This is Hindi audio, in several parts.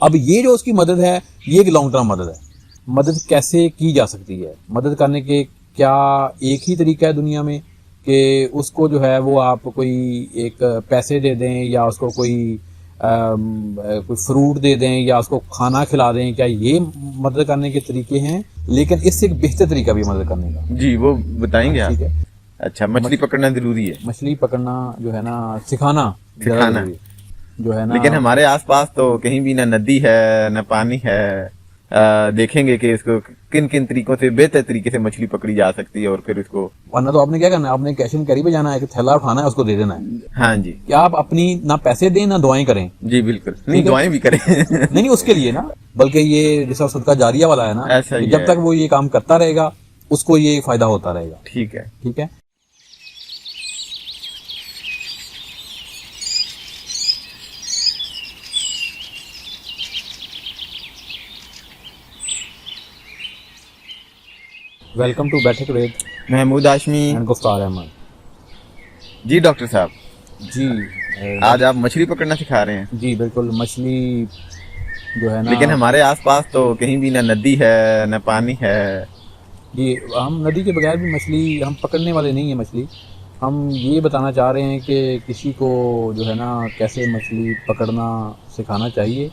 अब ये जो उसकी मदद है, ये एक लॉन्ग टर्म मदद है। मदद कैसे की जा सकती है? मदद करने के क्या एक ही तरीका है दुनिया में कि उसको जो है वो आप कोई एक पैसे दे दें या उसको कोई फ्रूट दे दें या उसको खाना खिला दें? क्या ये मदद करने के तरीके हैं? लेकिन इससे एक बेहतर तरीका भी मदद करने का। जी, वो बताएंगे आप? ठीक है। अच्छा, मछली पकड़ना जरूरी है? मछली पकड़ना जो है ना, सिखाना जो है ना। लेकिन हमारे आसपास तो कहीं भी ना नदी है ना पानी है। देखेंगे कि इसको किन किन तरीकों से बेहतर तरीके से मछली पकड़ी जा सकती है और फिर इसको। वरना तो आपने क्या करना है, आपने कैश एंड कैरी पे जाना है, थैला उठाना है, उसको दे देना है। हाँ जी। क्या आप अपनी ना पैसे दें ना दुआएं करें? जी बिल्कुल, नहीं दुआएं भी करें। नहीं उसके लिए ना, बल्कि ये जैसा सदका जारिया वाला है ना, ऐसा जब तक वो ये काम करता रहेगा उसको ये फायदा होता रहेगा। ठीक है, ठीक है। वेलकम टू बैठक रेत, महमूद हाशमी एंड गुफ्तार अहमद। जी डॉक्टर साहब जी, आज आप मछली पकड़ना सिखा रहे हैं? जी बिल्कुल। मछली जो है ना, लेकिन हमारे आसपास तो कहीं भी ना नदी है ना पानी है। जी, हम नदी के बगैर भी मछली हम पकड़ने वाले नहीं है। मछली हम ये बताना चाह रहे हैं कि किसी को जो है ना कैसे मछली पकड़ना सिखाना चाहिए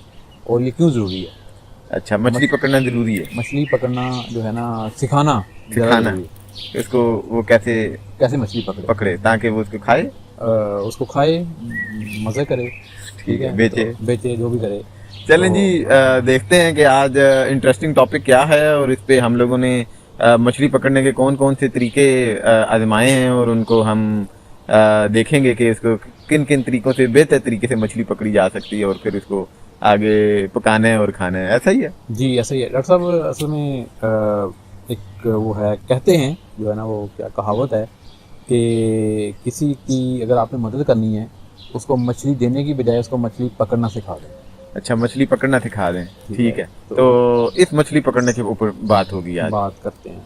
और ये क्यों ज़रूरी है। अच्छा, मछली पकड़ना जरूरी है? मछली पकड़ना जो है ना, सिखाना इसको वो कैसे मछली पकड़े ताकि वो उसको खाए, उसको खाए, मजे करे। ठीक है, बेचे जो भी करे। चलें जी, देखते हैं कि आज इंटरेस्टिंग टॉपिक क्या है और इस पे हम लोगों ने मछली पकड़ने के कौन कौन से तरीके आजमाए हैं और उनको हम देखेंगे कि इसको किन किन तरीकों से बेहतर तरीके से मछली पकड़ी जा सकती है और फिर इसको आगे पकाना है और खाना है। ऐसा ही है? जी ऐसा ही है डॉक्टर साहब। असल में एक वो है, कहते हैं जो है ना, वो क्या कहावत है कि किसी की अगर आपने मदद करनी है उसको मछली देने की बजाय उसको मछली पकड़ना सिखा दें। अच्छा, मछली पकड़ना सिखा दें। ठीक है, तो इस मछली पकड़ने के ऊपर बात होगी आज। बात करते हैं।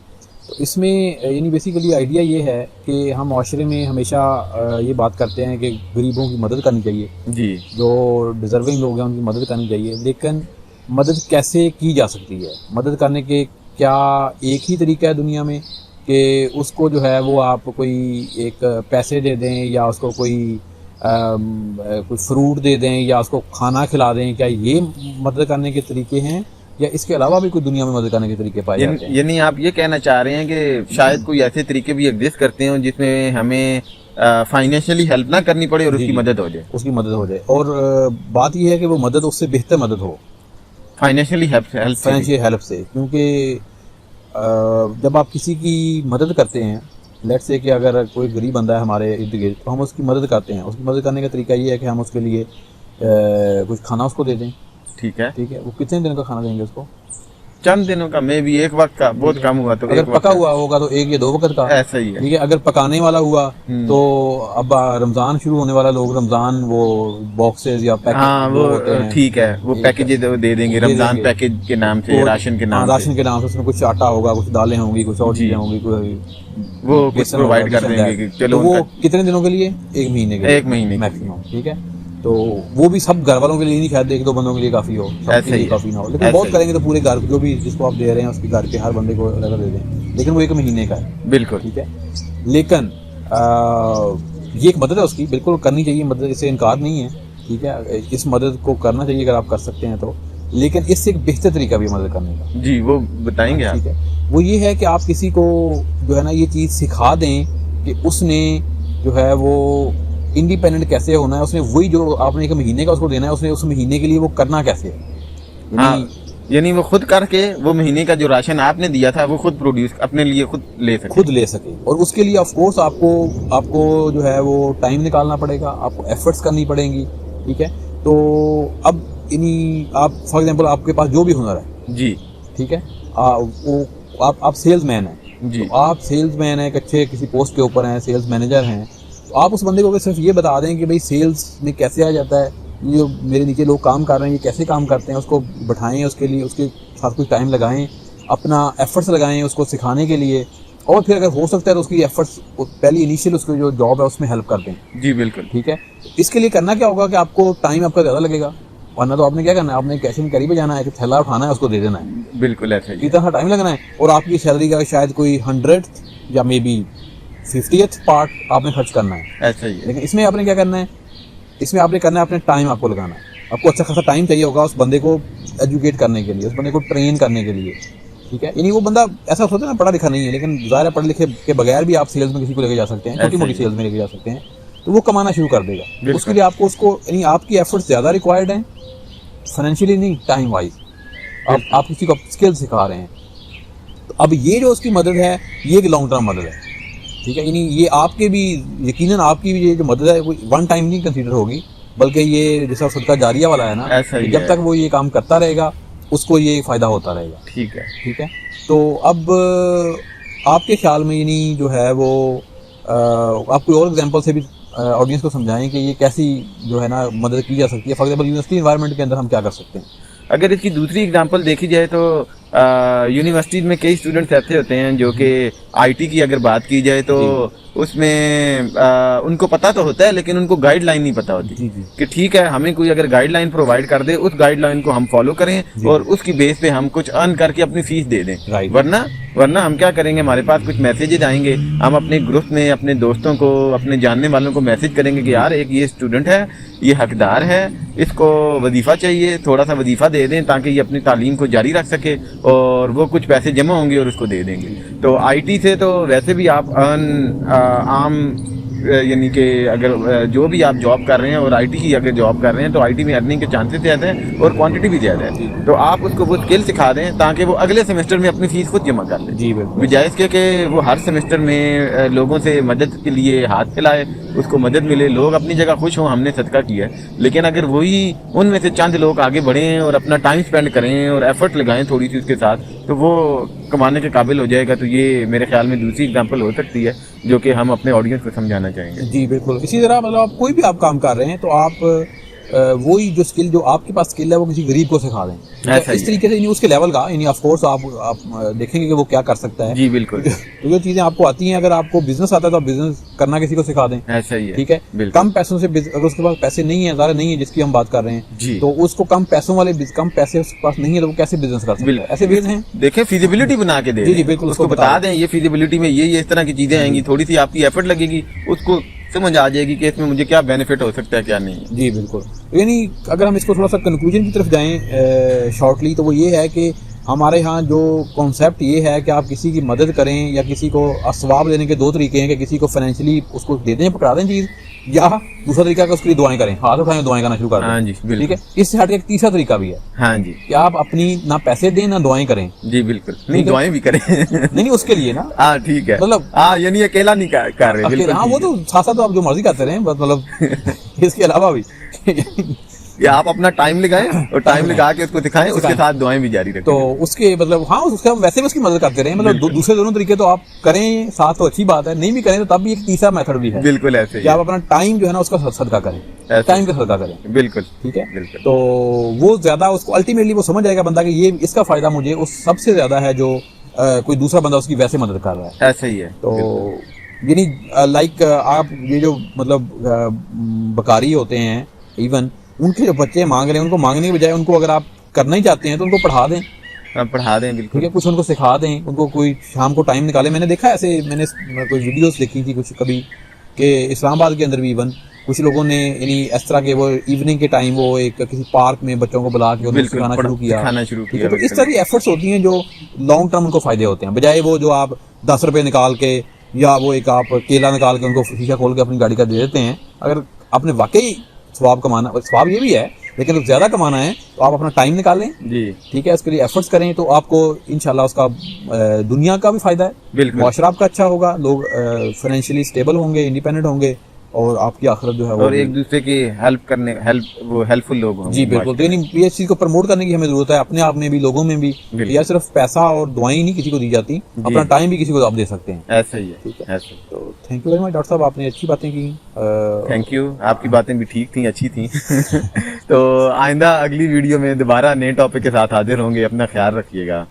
तो इसमें यानी बेसिकली आइडिया ये है कि हम माशरे में हमेशा ये बात करते हैं कि गरीबों की मदद करनी चाहिए जी, जो डिजर्विंग लोग हैं उनकी मदद करनी चाहिए। लेकिन मदद कैसे की जा सकती है? मदद करने के क्या एक ही तरीका है दुनिया में कि उसको जो है वो आप कोई एक पैसे दे दें या उसको कोई फ्रूट दे दें या उसको खाना खिला दें? क्या ये मदद करने के तरीके हैं या इसके अलावा भी कोई दुनिया में मदद करने के तरीके पाए जाते हैं? यानी आप ये कहना चाह रहे हैं कि शायद कोई ऐसे तरीके भी एग्जिस्ट करते हैं जिसमें हमें फाइनेंशियली हेल्प ना करनी पड़े और उसकी मदद हो जाए। उसकी मदद हो जाए और बात यह है कि वो मदद उससे बेहतर मदद हो, फाइनेंशियली हेल्प से। क्योंकि जब आप किसी की मदद करते हैं, लेट्स से कि अगर कोई गरीब बंदा है हमारे इर्द गिर्द, तो हम उसकी मदद करते हैं। उसकी मदद करने का तरीका ये है कि हम उसके लिए कुछ खाना उसको दे दें। ठीक है, ठीक है। वो कितने दिन का खाना देंगे उसको? चंद दिनों का, मे भी एक वक्त का, बहुत कम हुआ तो अगर पका हुआ होगा तो एक या 2 वक्त का। ऐसा ही है। ठीक है। अगर पकाने वाला हुआ तो अब रमजान शुरू होने वाला, लोग रमजान वो बॉक्सेस या पैकेज, हाँ वो ठीक है, वो पैकेज दे देंगे रमजान पैकेज के नाम से, राशन के नाम से। उसमें कुछ आटा होगा, कुछ दालें होंगी, कुछ और चीजें होंगी, वो कुछ प्रोवाइड कर देंगे। चलो, वो कितने दिनों के लिए? 1 महीने के लिए, 1 महीने मैक्सिमम। ठीक है। तो वो भी सब घर वालों के लिए नहीं, शायद 1-2 बंदों के लिए काफी हो, सबके लिए काफी ना हो। लेकिन बहुत करेंगे तो पूरे घर, जो भी जिसको आप दे रहे हैं उसके घर के हर बंदे को अलग दे दें। लेकिन वो 1 महीने का है। बिल्कुल। ठीक है। लेकिन ये एक मदद है, उसकी बिल्कुल करनी चाहिए मदद, इससे इनकार नहीं है। ठीक है, इस मदद को करना चाहिए अगर आप कर सकते हैं तो। लेकिन इससे एक बेहतर तरीका भी मदद करने का। जी, वो बताएंगे आप? ठीक है। वो ये है कि आप किसी को जो है ना ये चीज सिखा दें कि उसने जो है वो इंडिपेंडेंट कैसे होना है। उसने वही जो आपने 1 महीने का उसको देना है, उसने उस महीने के लिए वो करना कैसे है। यानी वो खुद करके वो महीने का जो राशन आपने दिया था वो खुद प्रोड्यूस अपने लिए खुद ले सके। और उसके लिए ऑफ कोर्स आपको जो है वो टाइम निकालना पड़ेगा, आपको एफर्ट्स करनी पड़ेंगी। ठीक है। तो अब आप फॉर एग्जांपल आपके पास जो भी हुनर है जी, ठीक है, आप सेल्समैन हैं जी, तो आप सेल्समैन हैं, अच्छे किसी पोस्ट के ऊपर हैं, सेल्स मैनेजर हैं, तो आप उस बंदे को सिर्फ ये बता दें कि भाई सेल्स में कैसे आ जाता है, ये जो मेरे नीचे लोग काम कर रहे हैं ये कैसे काम करते हैं, उसको बैठाएं, उसके लिए उसके साथ कुछ टाइम लगाएं, अपना एफर्ट्स लगाएं उसको सिखाने के लिए, और फिर अगर हो सकता है तो उसकी एफर्ट्स पहली इनिशियल उसकी जो जॉब है उसमें हेल्प कर दें। जी बिल्कुल। ठीक है। इसके लिए करना क्या होगा कि आपको टाइम आपका ज़्यादा लगेगा, वरना तो आपने क्या करना है, आपने कैश एंड कैरी पे जाना है, कि थैला उठाना है, उसको दे देना है, बिल्कुल ऐसा ही इतना सा टाइम लगना है, और आपकी सैलरी का शायद कोई 100th या मे बी 50th पार्ट आपने खर्च करना है। ऐसा ही है। लेकिन इसमें आपने क्या करना है, इसमें आपने करना है, अपने टाइम आपको लगाना है, आपको अच्छा खासा टाइम चाहिए होगा उस बंदे को एजुकेट करने के लिए, उस बंदे को ट्रेन करने के लिए, ठीक है। यानी वो बंदा ऐसा सोचता है ना पढ़ा लिखा नहीं है, लेकिन ज़ाहिर है पढ़े लिखे के बगैर भी आप सेल्स में किसी को लेके जा सकते हैं, छोटी मोटी सेल्स में लेके जा सकते हैं, तो वो कमाना शुरू कर देगा। उसके लिए आपको उसको यानी आपकी एफर्ट्स ज़्यादा रिक्वायर्ड हैं, फाइनेंशियली नहीं, टाइम वाइज। आप किसी को स्किल सिखा रहे हैं, तो अब ये जो उसकी मदद है, ये एक लॉन्ग टर्म मदद है, ठीक है। यानी ये आपके भी यकीनन आपकी भी ये जो मदद है, कोई वन टाइम नहीं कंसीडर होगी, बल्कि ये जैसा सदका जारिया वाला है ना, जब तक वो ये काम करता रहेगा उसको ये फायदा होता रहेगा। ठीक है, ठीक है। तो अब आपके ख्याल में यानी जो है वो आप कोई और एग्जांपल से भी ऑडियंस को समझाएं कि ये कैसी जो है ना मदद की जा सकती है। फॉर एग्जांपल यूनिवर्सिटी एनवायरनमेंट के अंदर हम क्या कर सकते हैं? अगर इसकी दूसरी एग्जांपल देखी जाए तो यूनिवर्सिटीज में कई स्टूडेंट्स ऐसे होते हैं जो कि आईटी की अगर बात की जाए तो उसमें उनको पता तो होता है, लेकिन उनको गाइडलाइन नहीं पता होती कि ठीक है, हमें कोई अगर गाइडलाइन प्रोवाइड कर दे, उस गाइडलाइन को हम फॉलो करें और उसकी बेस पे हम कुछ अर्न करके अपनी फीस दे दें। वरना हम क्या करेंगे, हमारे पास कुछ मैसेजेस आएंगे, हम अपने ग्रुप में अपने दोस्तों को, अपने जानने वालों को मैसेज करेंगे कि यार एक ये स्टूडेंट है, ये हकदार है, इसको वजीफा चाहिए, थोड़ा सा वजीफा दे दें ताकि ये अपनी तालीम को जारी रख सके, और वो कुछ पैसे जमा होंगे और उसको दे देंगे। तो आईटी से तो वैसे भी आप आम यानी कि अगर जो भी आप जॉब कर रहे हैं और आईटी की अगर जॉब कर रहे हैं तो आईटी में अर्निंग के चांसेस ज़्यादा हैं और क्वांटिटी भी ज़्यादा है। तो आप उसको वो स्किल सिखा दें ताकि वो अगले सेमेस्टर में अपनी फीस खुद जमा कर ले। जी बिल्कुल। बजाय इसके कि वो हर सेमेस्टर में लोगों से मदद के लिए हाथ फैलाए, उसको मदद मिले, लोग अपनी जगह खुश हों, हमने सदका किया है, लेकिन अगर वही उनमें से चंद लोग आगे बढ़ें और अपना टाइम स्पेंड करें और एफर्ट लगाएं थोड़ी सी उसके साथ, तो वो कमाने के काबिल हो जाएगा। तो ये मेरे ख्याल में दूसरी एग्जांपल हो सकती है जो कि हम अपने ऑडियंस को समझाना चाहेंगे। जी बिल्कुल। इसी तरह मतलब आप कोई भी आप काम कर रहे हैं तो आप वही जो स्किल जो आपके पास स्किल है वो किसी गरीब को सिखा दें, इस तरीके से, उसके लेवल का, यानी ऑफ कोर्स आप देखेंगे कि वो क्या कर सकता है। जी बिल्कुल। तो जो चीजें आपको आती हैं, अगर आपको बिजनेस आता है तो आप बिजनेस करना किसी को सिखा दें। ऐसा ही है, ठीक है। कम पैसों से, अगर उसके पास पैसे नहीं है, ज़्यादा नहीं है जिसकी हम बात कर रहे हैं, तो उसको कम पैसों वाले, कम पैसे उसके पास नहीं है तो वो कैसे बिजनेस कर सकता है? ऐसे बिजनेस हैं, देखें फिजिबिलिटी बना के दे। जी बिल्कुल, उसको बता दें ये फिजिबिलिटी में ये इस तरह की चीजें आएंगी, थोड़ी सी आपकी एफर्ट लगेगी, उसको समझ आ जाएगी कि इसमें मुझे क्या बेनिफिट हो सकता है, क्या नहीं है। जी बिल्कुल। यानी अगर हम इसको थोड़ा सा कंक्लूजन की तरफ जाएं शॉर्टली, तो वो ये है कि हमारे यहाँ जो कॉन्सेप्ट ये है कि आप किसी की मदद करें या किसी को असवाब देने के दो तरीके हैं, कि किसी को फाइनेंशियली उसको दे दें, पकड़ा दें चीज़, या दूसरा तरीका है उसके लिए दुआएं करें, हाथ उठाएं, दुआएं करना शुरू कर दें। हाँ जी बिल्कुल। ठीक है। इससे हट के एक तीसरा तरीका भी है। हाँ जी, कि आप अपनी ना पैसे दें ना दुआएं करें। जी बिल्कुल। नहीं, दुआएं भी करें। नहीं, उसके लिए ना, हाँ ठीक है, मतलब यानी अकेला नहीं कर रहे। हाँ, वो तो साथ साथ आप जो मर्जी करते रहें, मतलब इसके अलावा भी या आप अपना टाइम लगाएं और टाइम लगा के उसको दिखाएं, उसके साथ दुआएं भी जारी रखें। तो उसके मतलब हाँ, उसका वैसे भी उसकी मदद करते रहे, मतलब दूसरे दोनों तरीके तो आप करें साथ तो अच्छी बात है, नहीं भी करें तो तब भी एक तीसरा मेथड भी है। बिल्कुल ऐसे कि आप अपना टाइम जो है ना उसका सदका करें, टाइम का सदका करें। बिल्कुल ठीक है। तो वो ज्यादा उसको अल्टीमेटली वो समझ जाएगा बंदा कि ये इसका फायदा मुझे उस सबसे ज्यादा है जो कोई दूसरा बंदा उसकी वैसे मदद कर रहा है। ऐसा ही है। तो यानी लाइक आप ये जो मतलब बकारी होते हैं, इवन उनके जो बच्चे मांग रहे हैं, उनको मांगने के बजाय उनको अगर आप करना ही चाहते हैं तो उनको पढ़ा दें। पढ़ा दें, बिल्कुल। ठीक है। कुछ उनको सिखा दें, उनको कोई शाम को टाइम निकाले। मैंने देखा ऐसे, मैंने कोई वीडियोस देखी थी कुछ कभी कि इस्लामाबाद के अंदर भी इवन कुछ लोगों ने यानी इस तरह के वो इवनिंग के टाइम वो एक किसी पार्क में बच्चों को बुला के उनको सिखाना शुरू किया। तो इस तरह की एफर्ट्स होती हैं जो लॉन्ग टर्म उनको फायदे होते हैं, बजाय वो जो आप 10 रुपए निकाल के या वो एक आप केला निकाल के उनको शीशा खोल के अपनी गाड़ी का दे देते हैं। अगर आपने वाकई स्वाब कमाना, स्वाब ये भी है लेकिन तो ज्यादा कमाना है तो आप अपना टाइम निकालें। जी ठीक है। उसके लिए एफर्ट्स करें तो आपको इंशाल्लाह उसका दुनिया का भी फायदा है, मुआशरा आपका अच्छा होगा, लोग फाइनेंशियली स्टेबल होंगे, इंडिपेंडेंट होंगे, और आपकी आखिरत जो है वो और एक दूसरे की हेल्पफुल लोग होंगे। जी बिल्कुल। तो ये चीज को प्रमोट करने की हमें जरूरत है, अपने आप में भी, लोगों में भी। यार सिर्फ पैसा और दुआएं नहीं किसी को दी जाती, अपना टाइम भी किसी को आप दे सकते हैं। ऐसा ही है। ठीक है। तो thank you very much doctor साहब, आपने अच्छी बातें की। थैंक यू, आपकी बातें भी ठीक थी, अच्छी थी। तो आइंदा अगली वीडियो में दोबारा नए टॉपिक के साथ हाजिर होंगे। अपना ख्याल रखिएगा।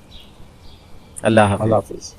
अल्लाह हाफिज।